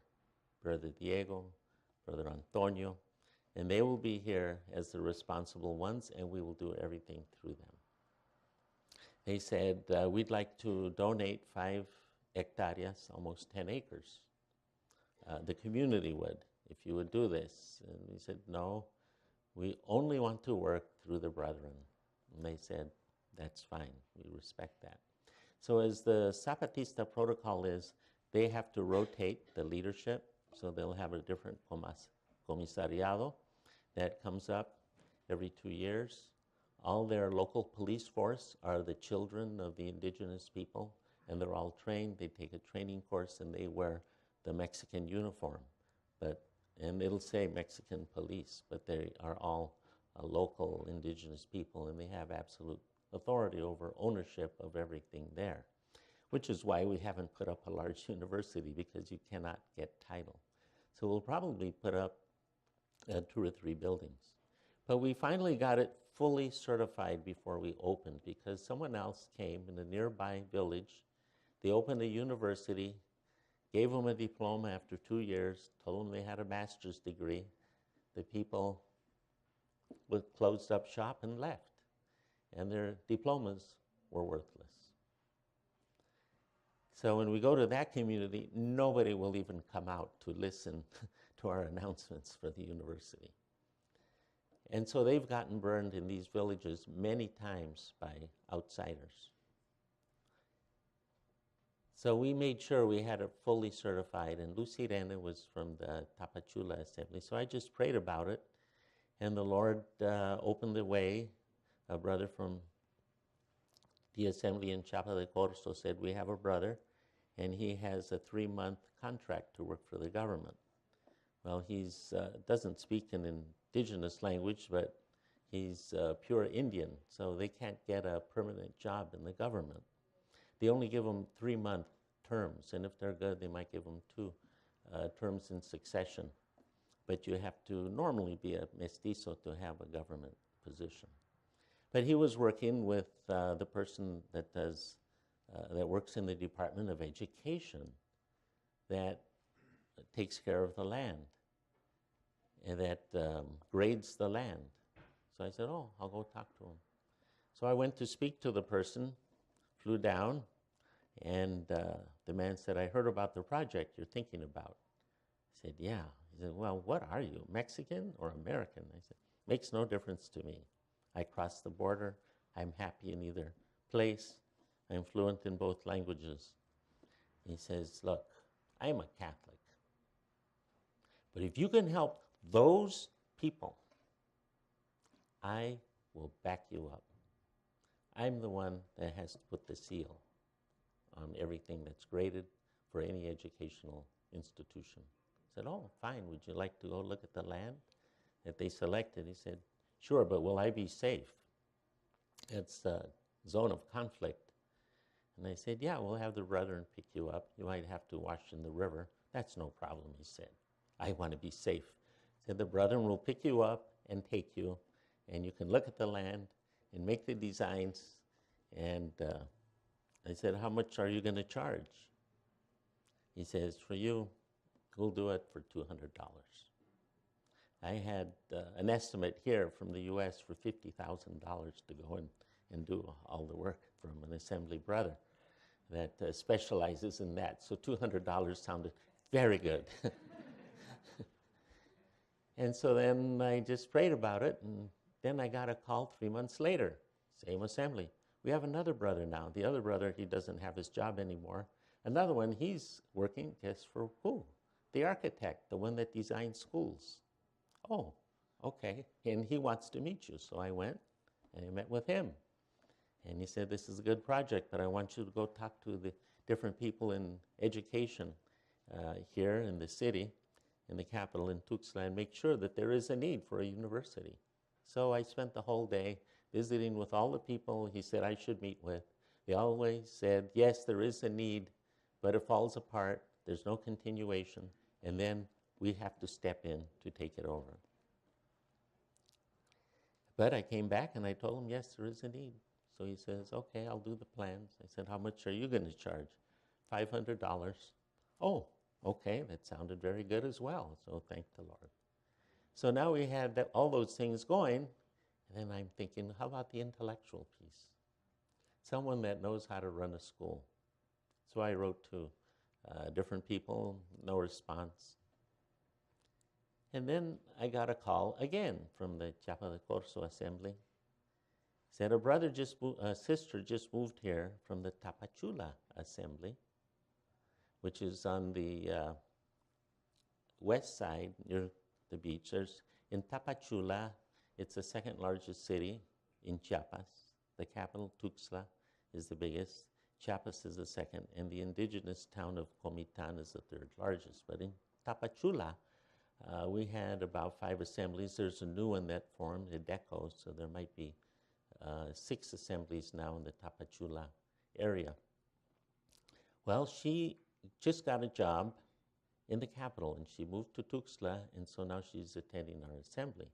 Brother Diego, Brother Antonio, and they will be here as the responsible ones, and we will do everything through them. They said, we'd like to donate 5 hectares, almost 10 acres. The community would, if you would do this. And we said, no, we only want to work through the brethren. And they said, that's fine, we respect that. So as the Zapatista protocol is, they have to rotate the leadership, so they'll have a different comisariado that comes up every 2 years. All their local police force are the children of the indigenous people, and they're all trained. They take a training course, and they wear the Mexican uniform. And it'll say Mexican police, but they are all local indigenous people, and they have absolute authority over ownership of everything there. which is why we haven't put up a large university, because you cannot get title. So we'll probably put up 2 or 3 buildings. But we finally got it fully certified before we opened, because someone else came in a nearby village. They opened a university, gave them a diploma after 2 years, told them they had a master's degree. The people closed up shop and left, and their diplomas were worthless. So when we go to that community, nobody will even come out to listen to our announcements for the university. And so they've gotten burned in these villages many times by outsiders. So we made sure we had it fully certified, and Lucy Rene was from the Tapachula assembly. So I just prayed about it, and the Lord opened the way. A brother from the assembly in Chiapas de Corzo said, we have a brother, and he has a 3-month contract to work for the government. Well, he doesn't speak an indigenous language, but he's pure Indian, so they can't get a permanent job in the government. They only give them 3-month terms, and if they're good, they might give them 2 terms in succession. But you have to normally be a mestizo to have a government position. But he was working with the person that works in the Department of Education that takes care of the land and that grades the land. So I said, oh, I'll go talk to him. So I went to speak to the person, flew down, and the man said, I heard about the project you're thinking about. I said, yeah. He said, well, what are you, Mexican or American? I said, makes no difference to me. I crossed the border. I'm happy in either place. I'm fluent in both languages. He says, look, I'm a Catholic. But if you can help those people, I will back you up. I'm the one that has to put the seal on everything that's graded for any educational institution. I said, oh, fine, would you like to go look at the land that they selected? He said, sure, but will I be safe? It's a zone of conflict. And I said, yeah, we'll have the brethren pick you up. You might have to wash in the river. That's no problem, he said. I want to be safe. He said, the brethren will pick you up and take you, and you can look at the land and make the designs. And I said, how much are you going to charge? He says, for you, we'll do it for $200. I had an estimate here from the U.S. for $50,000 to go and do all the work from an assembly brother that specializes in that. So $200 sounded very good. And so then I just prayed about it, and then I got a call 3 months later, same assembly. We have another brother now. The other brother, he doesn't have his job anymore. Another one, he's working, guess for who? The architect, the one that designs schools. Oh, okay, and he wants to meet you. So I went and I met with him. And he said, this is a good project, but I want you to go talk to the different people in education here in the city, in the capital, in Tuxtla, and make sure that there is a need for a university. So I spent the whole day visiting with all the people he said I should meet with. They always said, yes, there is a need, but it falls apart. There's no continuation, and then we have to step in to take it over. But I came back and I told him, yes, there is a need. So he says, okay, I'll do the plans. I said, how much are you going to charge? $500. Oh, okay, that sounded very good as well. So thank the Lord. So now we had all those things going, and then I'm thinking, how about the intellectual piece? Someone that knows how to run a school. So I wrote to different people, no response. And then I got a call again from the Chiapas de Corzo assembly. Said a sister just moved here from the Tapachula assembly, which is on the west side near the beach. In Tapachula, it's the second largest city in Chiapas. The capital, Tuxtla, is the biggest. Chiapas is the second, and the indigenous town of Comitán is the third largest. But in Tapachula, we had about 5 assemblies. There's a new one that formed, Edeco, so there might be 6 assemblies now in the Tapachula area. Well, she just got a job in the capital, and she moved to Tuxtla, and so now she's attending our assembly.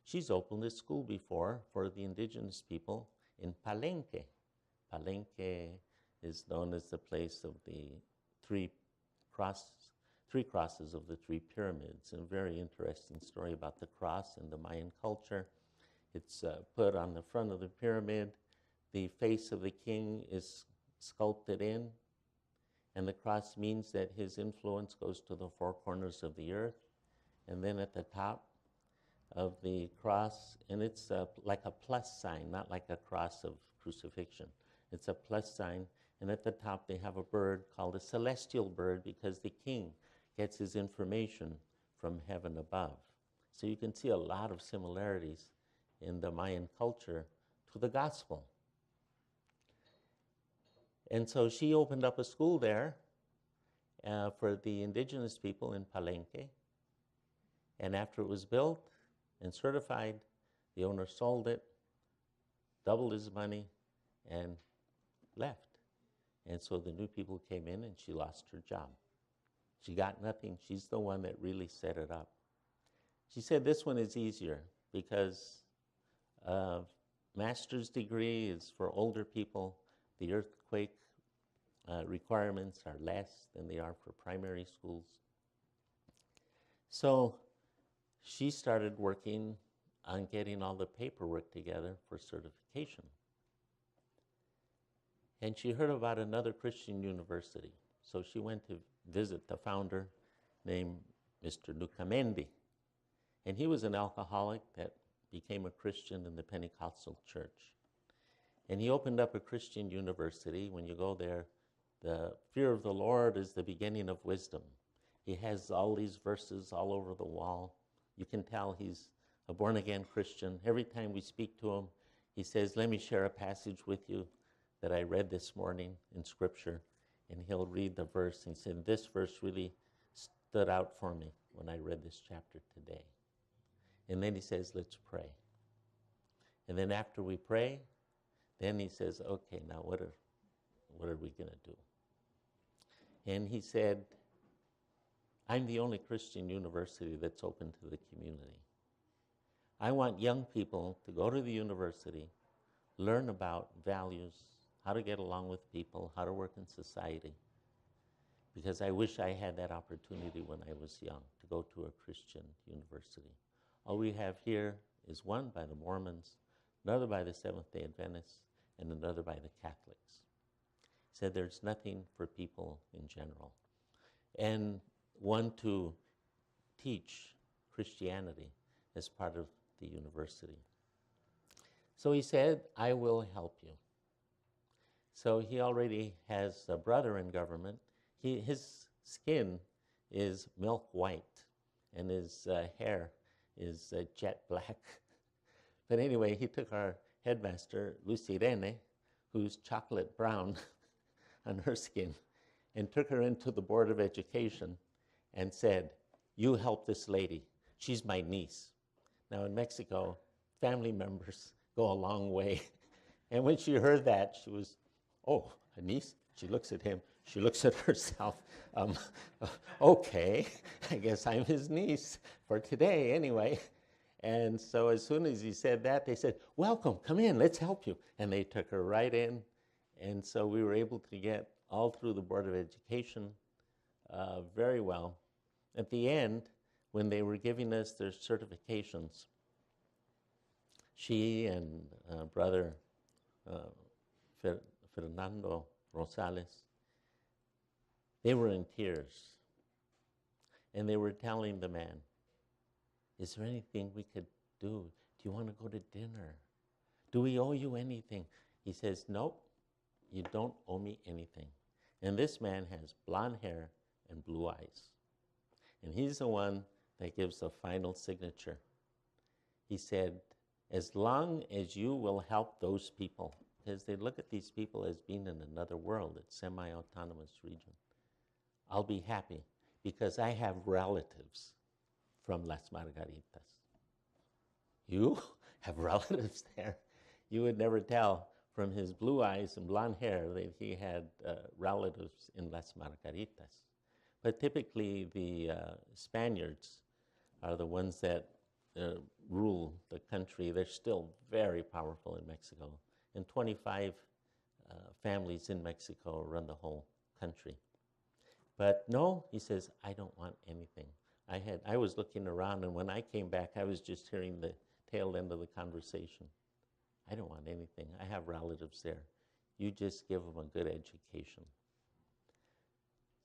She's opened a school before for the indigenous people in Palenque. Palenque is known as the place of the three crosses of the three pyramids, and a very interesting story about the cross in the Mayan culture. It's put on the front of the pyramid. The face of the king is sculpted in, and the cross means that his influence goes to the four corners of the earth. And then at the top of the cross, and it's like a plus sign, not like a cross of crucifixion. It's a plus sign, and at the top they have a bird called a celestial bird because the king gets his information from heaven above. So you can see a lot of similarities in the Mayan culture to the gospel. And so she opened up a school there for the indigenous people in Palenque. And after it was built and certified, the owner sold it, doubled his money, and left. And so the new people came in, and she lost her job. She got nothing. She's the one that really set it up. She said this one is easier because master's degree is for older people. The earthquake requirements are less than they are for primary schools. So she started working on getting all the paperwork together for certification. And she heard about another Christian university. So she went to visit the founder named Mr. Nucamendi. And he was an alcoholic that became a Christian in the Pentecostal church. And he opened up a Christian university. When you go there, the fear of the Lord is the beginning of wisdom. He has all these verses all over the wall. You can tell he's a born-again Christian. Every time we speak to him, he says, let me share a passage with you that I read this morning in Scripture. And he'll read the verse. And he said, this verse really stood out for me when I read this chapter today. And then he says, let's pray. And then after we pray, then he says, okay, now what are we going to do? And he said, I'm the only Christian university that's open to the community. I want young people to go to the university, learn about values, how to get along with people, how to work in society. Because I wish I had that opportunity when I was young, to go to a Christian university. All we have here is one by the Mormons, another by the Seventh-day Adventists, and another by the Catholics. He said there's nothing for people in general. And one to teach Christianity as part of the university. So he said, I will help you. So he already has a brother in government. His skin is milk white, and his hair is jet black. But anyway, he took our headmaster, Lucy Rene, who's chocolate brown on her skin, and took her into the Board of Education and said, you help this lady. She's my niece. Now in Mexico, family members go a long way. And when she heard that, she was, oh, a niece? She looks at him. She looks at herself. Okay, I guess I'm his niece for today anyway. And so as soon as he said that, they said, welcome, come in, let's help you. And they took her right in. And so we were able to get all through the Board of Education very well. At the end, when they were giving us their certifications, she and brother Fernando Rosales, they were in tears. And they were telling the man, is there anything we could do? Do you want to go to dinner? Do we owe you anything? He says, nope, you don't owe me anything. And this man has blonde hair and blue eyes. And he's the one that gives the final signature. He said, as long as you will help those people, because they look at these people as being in another world, it's semi-autonomous region, I'll be happy because I have relatives from Las Margaritas. You have relatives there? You would never tell from his blue eyes and blonde hair that he had relatives in Las Margaritas. But typically the Spaniards are the ones that rule the country. They're still very powerful in Mexico. And 25 families in Mexico run the whole country. But no, he says, I don't want anything. I was looking around, and when I came back, I was just hearing the tail end of the conversation. I don't want anything. I have relatives there. You just give them a good education.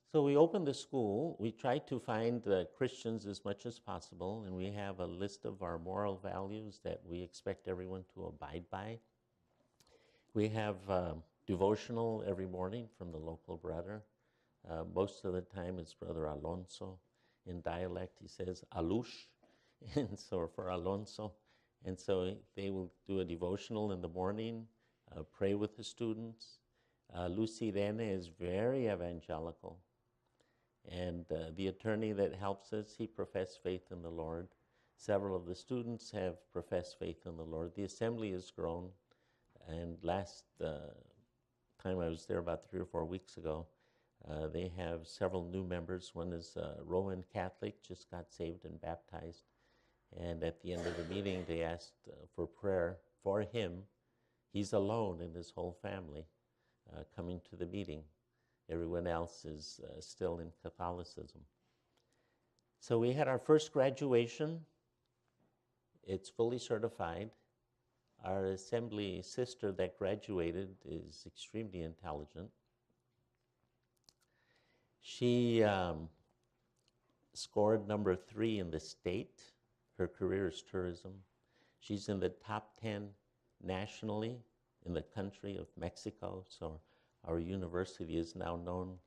So we opened the school. We tried to find Christians as much as possible, and we have a list of our moral values that we expect everyone to abide by. We have devotional every morning from the local brother. Most of the time it's Brother Alonso. In dialect he says Alush, and so for Alonso. And so they will do a devotional in the morning, pray with the students. Lucy Rene is very evangelical. And the attorney that helps us, he professed faith in the Lord. Several of the students have professed faith in the Lord. The assembly has grown. And last time I was there about 3 or 4 weeks ago, they have several new members. One is Roman Catholic, just got saved and baptized. And at the end of the meeting, they asked for prayer for him. He's alone in his whole family coming to the meeting. Everyone else is still in Catholicism. So we had our first graduation. It's fully certified. Our assembly sister that graduated is extremely intelligent. She scored number 3 in the state. Her career is tourism. She's in the top 10 nationally in the country of Mexico. So our university is now known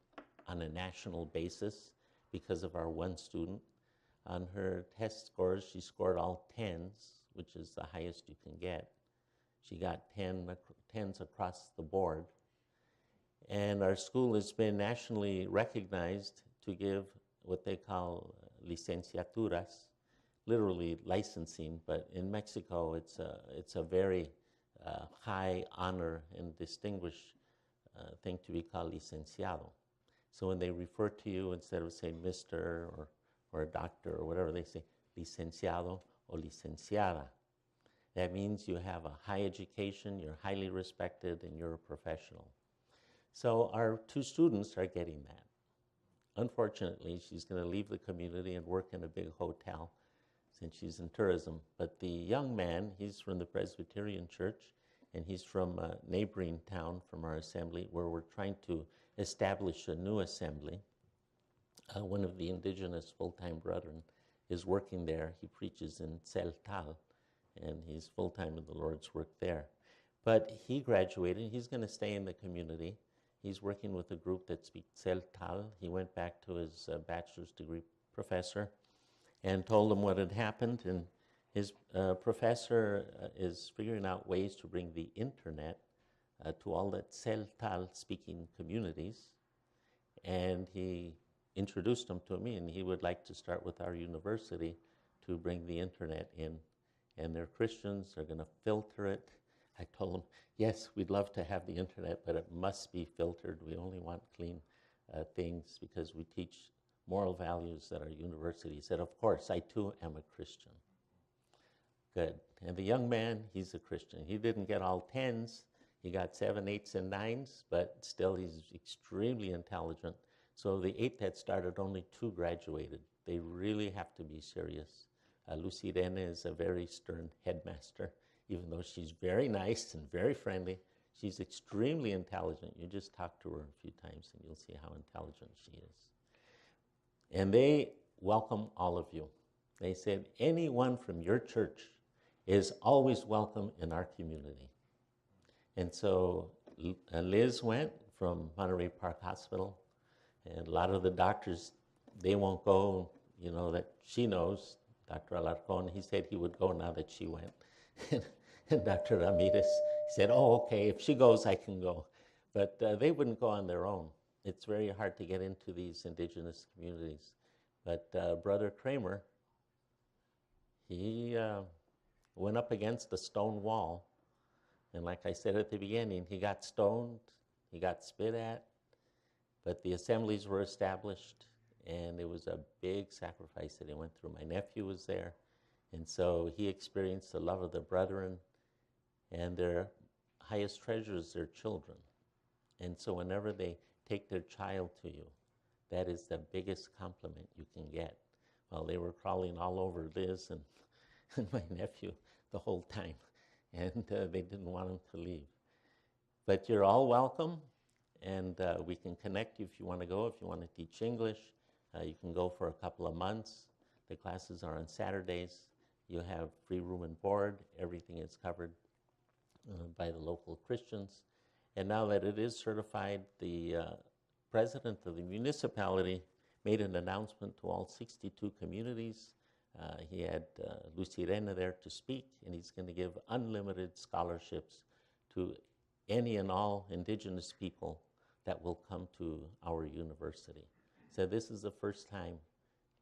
on a national basis because of our one student. On her test scores, she scored all 10s, which is the highest you can get. She got 10s across the board. And our school has been nationally recognized to give what they call licenciaturas, literally licensing, but in Mexico it's a very high honor and distinguished thing to be called licenciado. So when they refer to you, instead of saying Mr. or a doctor or whatever, they say licenciado or licenciada. That means you have a high education, you're highly respected, and you're a professional. So our 2 students are getting that. Unfortunately, she's going to leave the community and work in a big hotel since she's in tourism. But the young man, he's from the Presbyterian Church, and he's from a neighboring town from our assembly where we're trying to establish a new assembly. One of the indigenous full-time brethren is working there. He preaches in Celtal, and he's full-time in the Lord's work there. But he graduated. He's going to stay in the community. He's working with a group that speaks Celtal. He went back to his bachelor's degree professor and told him what had happened. And his professor is figuring out ways to bring the internet to all the Celtal-speaking communities. And he introduced them to me, and he would like to start with our university to bring the internet in. And they're Christians. They're going to filter it. I told them, yes, we'd love to have the internet, but it must be filtered. We only want clean things because we teach moral values at our university. He said, of course, I too am a Christian. Good. And the young man, he's a Christian. He didn't get all 10s. He got 7, 8s, and 9s, but still he's extremely intelligent. So the 8 that started, only 2 graduated. They really have to be serious. Lucy Rene is a very stern headmaster. Even though she's very nice and very friendly, she's extremely intelligent. You just talk to her a few times and you'll see how intelligent she is. And they welcome all of you. They said, anyone from your church is always welcome in our community. And so Liz went from Monterey Park Hospital, and a lot of the doctors, they won't go, you know, that she knows. Dr. Alarcon, he said he would go now that she went. And Dr. Ramirez said, oh, okay, if she goes, I can go. But they wouldn't go on their own. It's very hard to get into these indigenous communities. But Brother Kramer, he went up against a stone wall, And like I said at the beginning, he got stoned, he got spit at, but the assemblies were established, and it was a big sacrifice that he went through. My nephew was there, and so he experienced the love of the brethren, and their highest treasure is their children. And so whenever they take their child to you, that is the biggest compliment you can get. Well, they were crawling all over Liz and my nephew the whole time, and they didn't want him to leave. But you're all welcome, and we can connect you if you want to go. If you want to teach English, you can go for a couple of months. The classes are on Saturdays. You have free room and board. Everything is covered by the local Christians. And now that it is certified, the president of the municipality made an announcement to all 62 communities. He had Lucirena there to speak, and he's going to give unlimited scholarships to any and all indigenous people that will come to our university. So this is the first time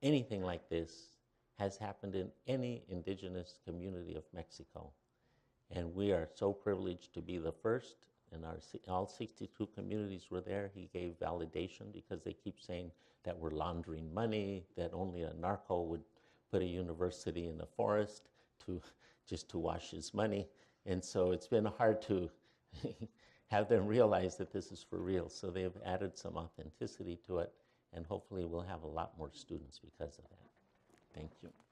anything like this has happened in any indigenous community of Mexico. And we are so privileged to be the first, and all 62 communities were there. He gave validation because they keep saying that we're laundering money, that only a narco would put a university in the forest just to wash his money. And so it's been hard to have them realize that this is for real. So they've added some authenticity to it, and hopefully we'll have a lot more students because of that. Thank you.